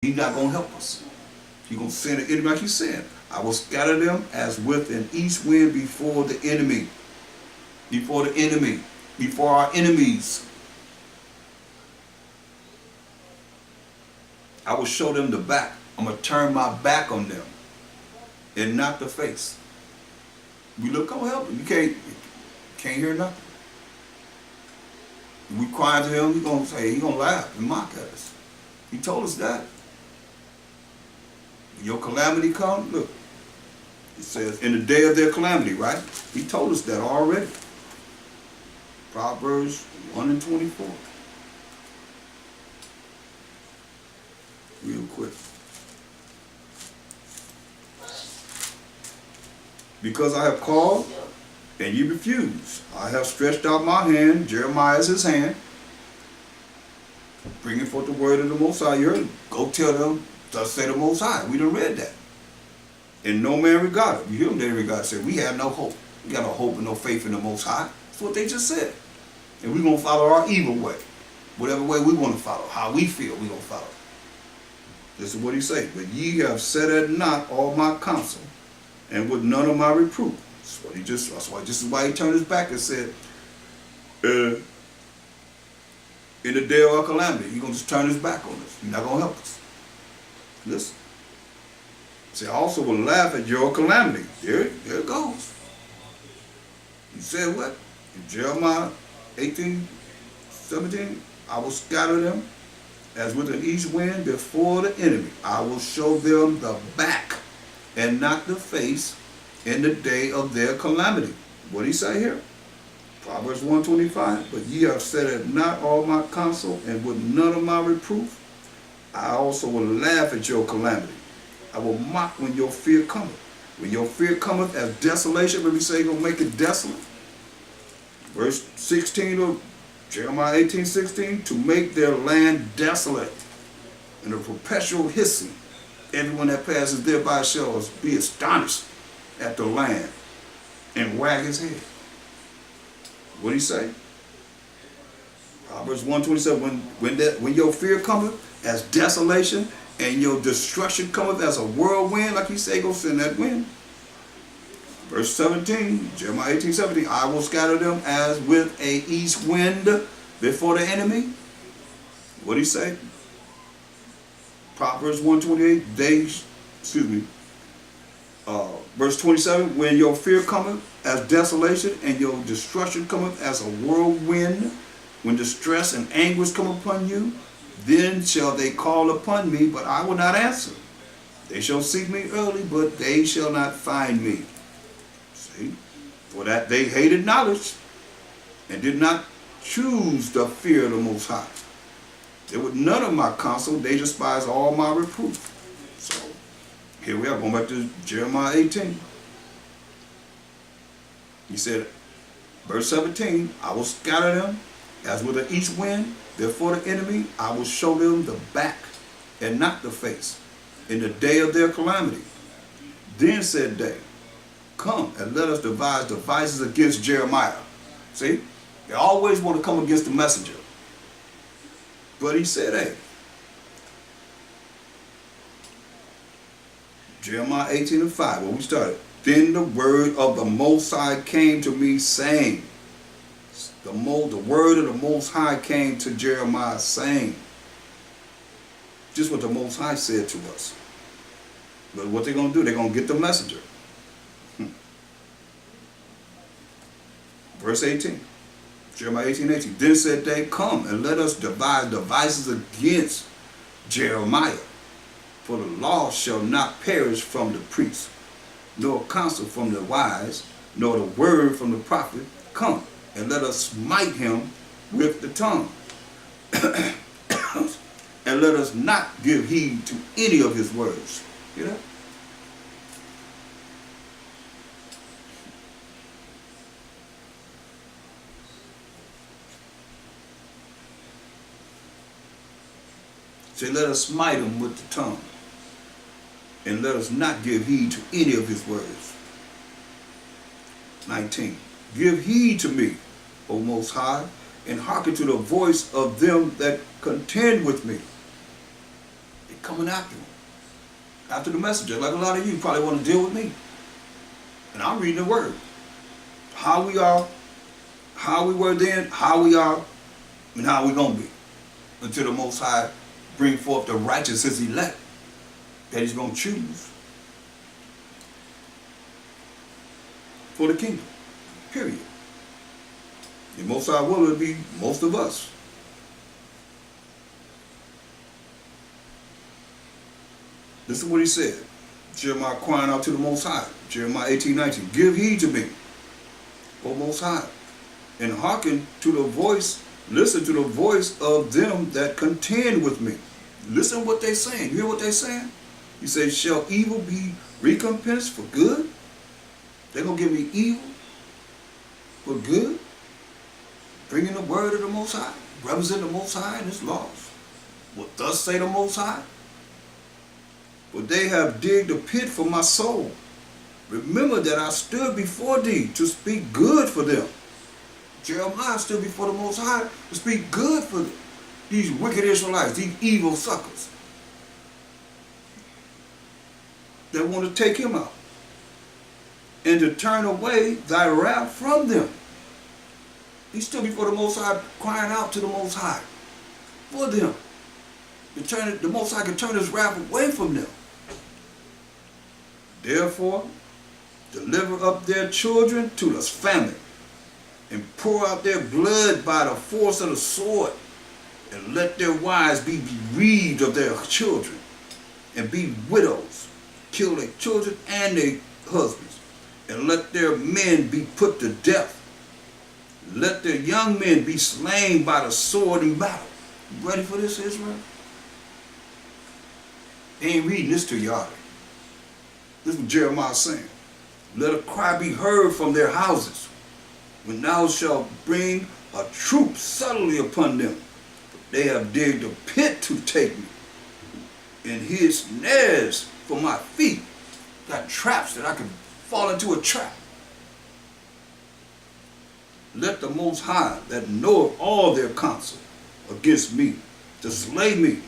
He's not going to help us. He's going to send an enemy like he said. I will scatter them as with an east wind before the enemy. Before the enemy. Before our enemies. I will show them the back. I'm going to turn my back on them and not the face. We look, oh help him. You can't hear nothing. We cry to him, he's going to say, he's going to laugh and mock at us. He told us that. When your calamity comes, look, it says, in the day of their calamity, right? He told us that already. Proverbs 1 and 24. Real quick. Because I have called and you refuse. I have stretched out my hand, Jeremiah is his hand, bringing forth the word of the Most High. You heard him. Go tell them, thus say the Most High. We done read that. And no man regarded. You hear them, they regard, say, we have no hope. We got no hope and no faith in the Most High. That's what they just said. And we're going to follow our evil way. Whatever way we want to follow, how we feel, we're going to follow. This is what he said. But ye have set at naught all my counsel, and with none of my reproof. This is why he turned his back and said, in the day of our calamity, he's going to just turn his back on us. He's not going to help us. Listen. See, I also will laugh at your calamity. There it goes. He said what? In Jeremiah 18:17, I will scatter them as with an east wind before the enemy. I will show them the back and not the face in the day of their calamity. What did he say here? Proverbs 1:25. But ye have set at naught all my counsel, and with none of my reproof. I also will laugh at your calamity. I will mock when your fear cometh. When your fear cometh as desolation, when we say he's going to make it desolate. Verse 16 of Jeremiah 18:16, to make their land desolate and a perpetual hissing. Everyone that passes thereby shall be astonished at the land and wag his head. What did he say? Proverbs 1:27, when your fear cometh as desolation and your destruction cometh as a whirlwind, like he say, go send that wind. Verse 17, Jeremiah 18:17, I will scatter them as with a east wind before the enemy. What did he say? Proverbs 1:28, verse 27, when your fear cometh as desolation and your destruction cometh as a whirlwind, when distress and anguish come upon you, then shall they call upon me, but I will not answer. They shall seek me early, but they shall not find me. See? For that they hated knowledge and did not choose the fear of the Most High. They would none of my counsel, they despise all my reproof. So, here we are, going back to Jeremiah 18. He said, verse 17, I will scatter them as with an east wind before the enemy. I will show them the back and not the face in the day of their calamity. Then said they, come and let us devise devices against Jeremiah. See, they always want to come against the messenger. But he said, hey, Jeremiah 18:5, where we started. Then the word of the Most High came to me, saying, the word of the Most High came to Jeremiah, saying, just what the Most High said to us. But what they're going to do, they're going to get the messenger. Verse 18, Jeremiah 18:18. Then said they, come and let us devise devices against Jeremiah. For the law shall not perish from the priest, nor counsel from the wise, nor the word from the prophet. Come and let us smite him with the tongue. And let us not give heed to any of his words. You know? Say, let us smite him with the tongue. And let us not give heed to any of his words. 19. Give heed to me, O Most High, and hearken to the voice of them that contend with me. They coming after him. After the messenger, like a lot of you probably want to deal with me. And I'm reading the word. How we are, how we were then, how we are, and how we going to be. Until the Most High bring forth the righteous his elect that he's going to choose for the kingdom. Period. The Most High will be most of us. This is what he said. Jeremiah crying out to the Most High. Jeremiah 18:19. Give heed to me, O Most High, and hearken to the voice, listen to the voice of them that contend with me. Listen what they're saying. You hear what they're saying? He says, shall evil be recompensed for good? They're going to give me evil for good? Bringing the word of the Most High, represent the Most High and his laws. What thus say the Most High? For they have digged a pit for my soul. Remember that I stood before thee to speak good for them. Jeremiah stood before the Most High to speak good for these wicked Israelites, these evil suckers that want to take him out, and to turn away thy wrath from them. He stood before the Most High crying out to the Most High for them. The Most High can turn his wrath away from them. Therefore, deliver up their children to the famine, and pour out their blood by the force of the sword, and let their wives be bereaved of their children, and be widows, kill their children and their husbands, and let their men be put to death. Let their young men be slain by the sword in battle. You ready for this, Israel? They ain't reading this to y'all. This is what Jeremiah is saying. Let a cry be heard from their houses, when thou shalt bring a troop subtly upon them. They have digged a pit to take me, and hid snares for my feet. Got traps that I can fall into a trap. Let the Most High, that knoweth all their counsel against me, to slay me,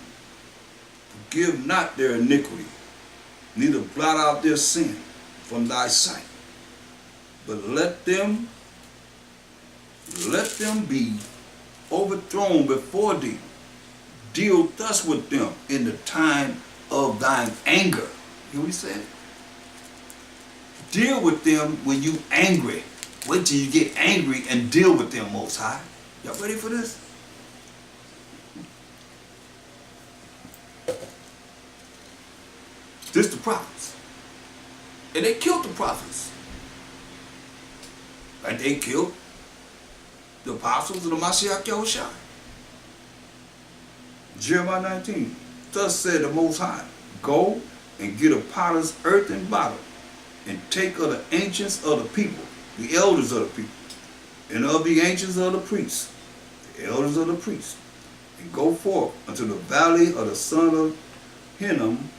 forgive not their iniquity, neither blot out their sin from thy sight. But let them be overthrown before thee. Deal thus with them in the time of thine anger. You know what he said? Deal with them when you angry. Wait till you get angry and deal with them, Most High. Y'all ready for this? This the prophets. And they killed the prophets. Like they killed the apostles of the Mashiach Yahushua. Jeremiah 19. Thus said the Most High, go and get a potter's earthen bottle, and take of the ancients of the people, the elders of the people, and of the ancients of the priests, the elders of the priests, and go forth unto the valley of the son of Hinnom,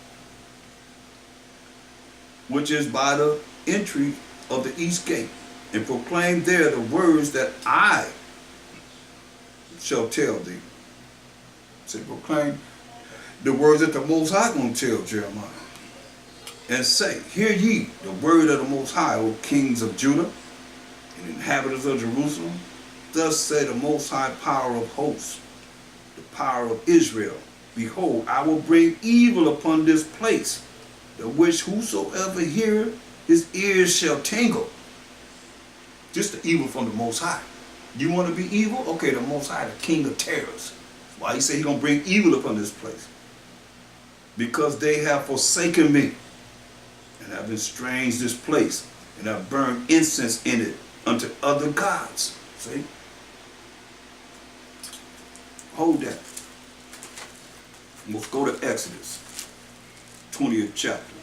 which is by the entry of the east gate, and proclaim there the words that I shall tell thee. Say, proclaim the words that the Most High going to tell Jeremiah. And say, hear ye the word of the Most High, O kings of Judah, and inhabitants of Jerusalem. Thus say the Most High power of hosts, the power of Israel. Behold, I will bring evil upon this place, the which whosoever heareth, his ears shall tingle. Just the evil from the Most High. You want to be evil? Okay, the Most High, the king of terrors. That's why he said he's going to bring evil upon this place. Because they have forsaken me, and have estranged this place, and have burned incense in it unto other gods. See? Hold that. Let's go to Exodus, 20th chapter.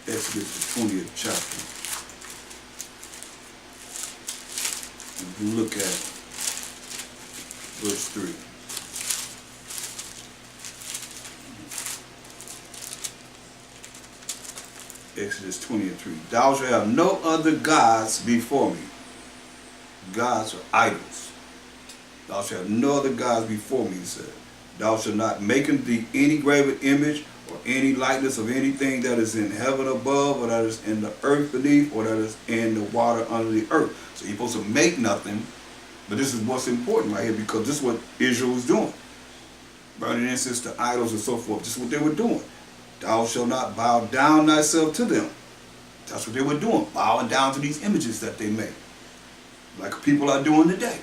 Exodus, the 20th chapter. And we look at verse 3. Exodus 20:3. Thou shalt have no other gods before me. Gods are idols. Thou shalt have no other gods before me, he said. Thou shalt not make thee any graven image or any likeness of anything that is in heaven above, or that is in the earth beneath, or that is in the water under the earth. So you're supposed to make nothing, but this is what's important right here, because this is what Israel was doing. Burning incense to idols and so forth. This is what they were doing. Thou shalt not bow down thyself to them. That's what they were doing, bowing down to these images that they made, like people are doing today.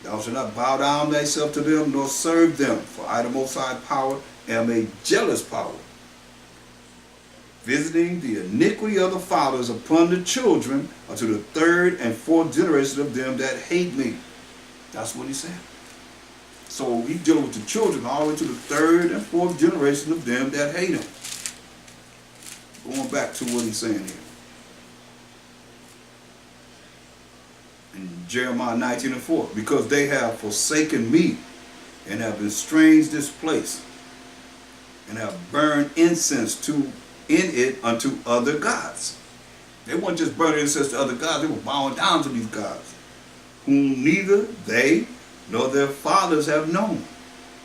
Thou shalt not bow down thyself to them, nor serve them, for I, the Most High Power, am a jealous power, visiting the iniquity of the fathers upon the children unto the third and fourth generation of them that hate me. That's what he said. So he's dealing with the children all the way to the third and fourth generation of them that hate him. Going back to what he's saying here. In Jeremiah 19:4, because they have forsaken me and have estranged this place, and have burned incense in it unto other gods. They weren't just burning incense to other gods, they were bowing down to these gods, whom neither they nor their fathers have known,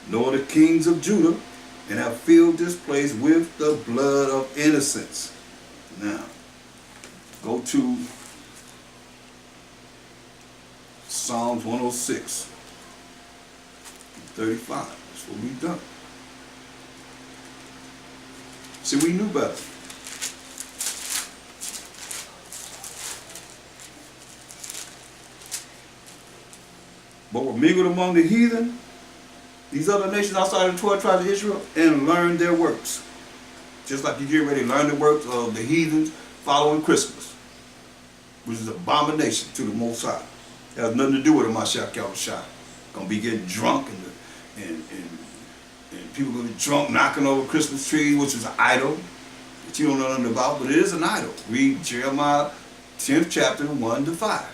nor the kings of Judah, and have filled this place with the blood of innocents. Now, go to Psalms 106, 35. That's what we've done. See, we knew better. But were mingled among the heathen, these other nations outside of the 12 tribes of Israel, and learned their works. Just like you get ready to learn the works of the heathens following Christmas, which is an abomination to the Most High. It has nothing to do with a Mashiach Yahushua. Gonna be getting drunk and people gonna be drunk knocking over Christmas trees, which is an idol that you don't know nothing about, but it is an idol. Read Jeremiah 10th chapter 1 to 5.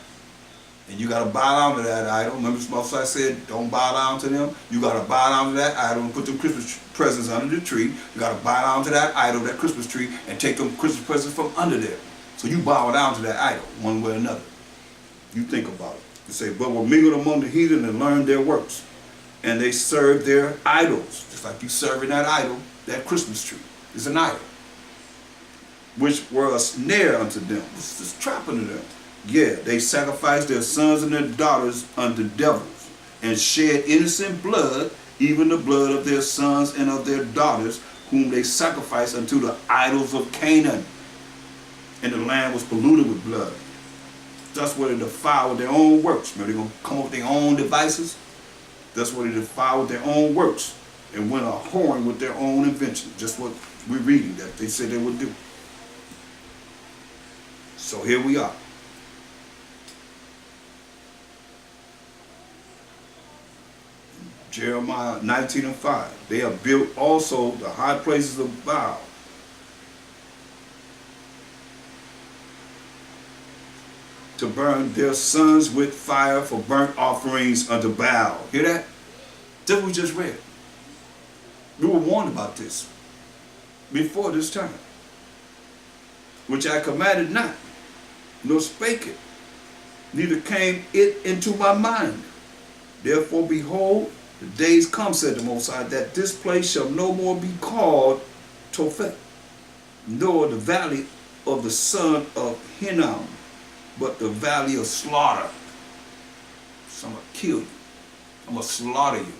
And you got to bow down to that idol. Remember, Moses said, don't bow down to them. You got to bow down to that idol and put them Christmas presents under the tree. You got to bow down to that idol, that Christmas tree, and take them Christmas presents from under there. So you bow down to that idol, one way or another. You think about it. You say, but were mingled among the heathen and learned their works. And they served their idols. Just like you serving that idol, that Christmas tree is an idol, which were a snare unto them. This is a trap unto them. Yeah, they sacrificed their sons and their daughters unto devils, and shed innocent blood, even the blood of their sons and of their daughters, whom they sacrificed unto the idols of Canaan. And the land was polluted with blood. That's where they defiled their own works. Remember, they're going to come up with their own devices. That's where they defiled their own works and went a whoring with their own invention. Just what we're reading that they said they would do. So here we are. Jeremiah 19:5. They have built also the high places of Baal, to burn their sons with fire for burnt offerings unto Baal. Hear that? That's what we just read. We were warned about this before this time. Which I commanded not, nor spake it, neither came it into my mind. Therefore, behold, the days come, said the Most High, that this place shall no more be called Tophet, nor the valley of the son of Hinnom, but the valley of slaughter. So I'm going to kill you. I'm going to slaughter you.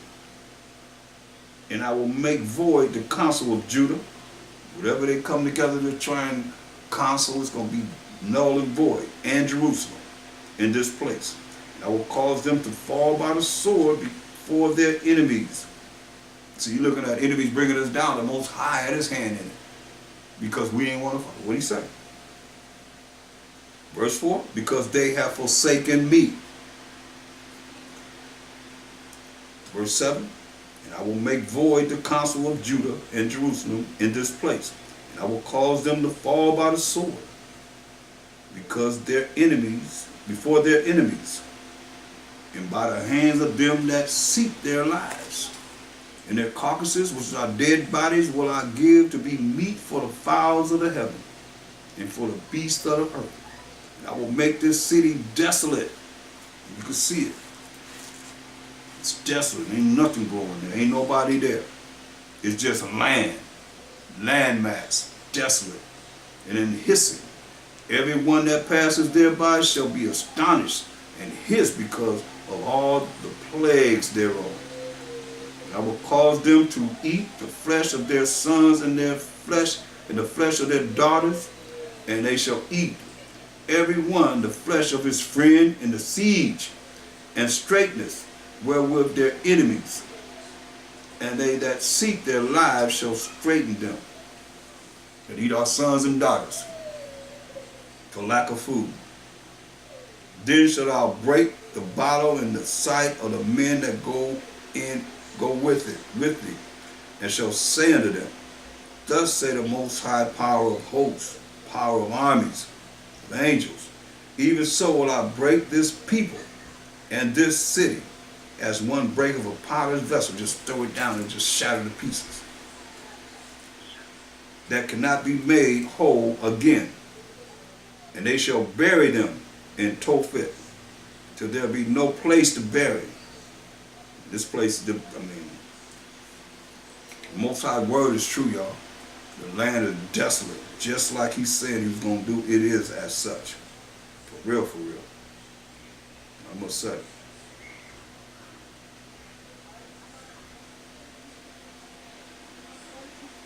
And I will make void the counsel of Judah. Whatever they come together to try and counsel is going to be null and void. And Jerusalem in this place. And I will cause them to fall by the sword before their enemies. So you're looking at enemies bringing us down. The Most High had his hand in it. Because we didn't want to follow. What did he say? Verse 4, because they have forsaken me. Verse 7, and I will make void the counsel of Judah and Jerusalem in this place. And I will cause them to fall by the sword, because their enemies, before their enemies, and by the hands of them that seek their lives. And their carcasses, which are dead bodies, will I give to be meat for the fowls of the heaven, and for the beasts of the earth. And I will make this city desolate. You can see it. It's desolate. Ain't nothing growing there. Ain't nobody there. It's just land mass, desolate, and in hissing. Everyone that passes thereby shall be astonished and hiss because of all the plagues thereof. And I will cause them to eat the flesh of their sons and their flesh and the flesh of their daughters, and they shall eat every one the flesh of his friend in the siege and straitness wherewith their enemies, and they that seek their lives shall straiten them, that eat our sons and daughters for lack of food. Then shalt thou break the bottle in the sight of the men that go with thee, and shall say unto them, Thus say the Most High, power of hosts, power of armies, of angels, even so will I break this people and this city, as one breaketh a potter's vessel, just throw it down and just shatter to pieces, that cannot be made whole again. And they shall bury them in Tophet, till there be no place to bury. This place, the Most High word is true, y'all. The land is desolate, just like he said he was going to do. It is as such. For real, I must say.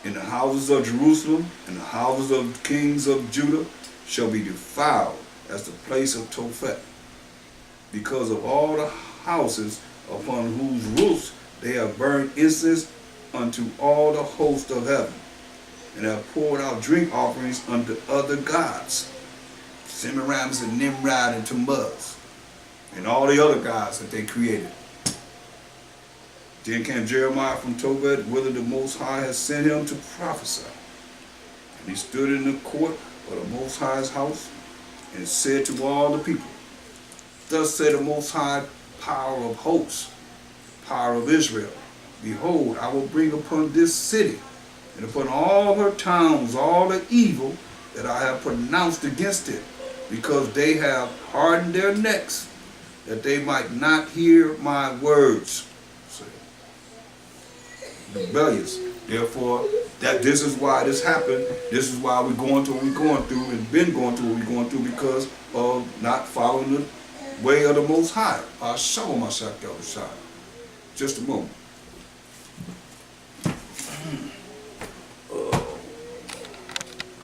In the houses of Jerusalem and the houses of the kings of Judah shall be defiled as the place of Tophet, because of all the houses upon whose roofs they have burned incense unto all the host of heaven, and have poured out drink offerings unto other gods, Semiramis and Nimrod and Tammuz, and all the other gods that they created. Then came Jeremiah from Tophet, whither the Most High has sent him to prophesy. And he stood in the court of the Most High's house, and said to all the people, Thus said the Most High, power of hosts, power of Israel, Behold, I will bring upon this city, and upon all her towns, all the evil that I have pronounced against it, because they have hardened their necks, that they might not hear my words. Rebellious. Therefore, this is why this happened. This is why we're going through what we're going through, and been going through what we're going through, because of not following the way of the Most High. Just a moment.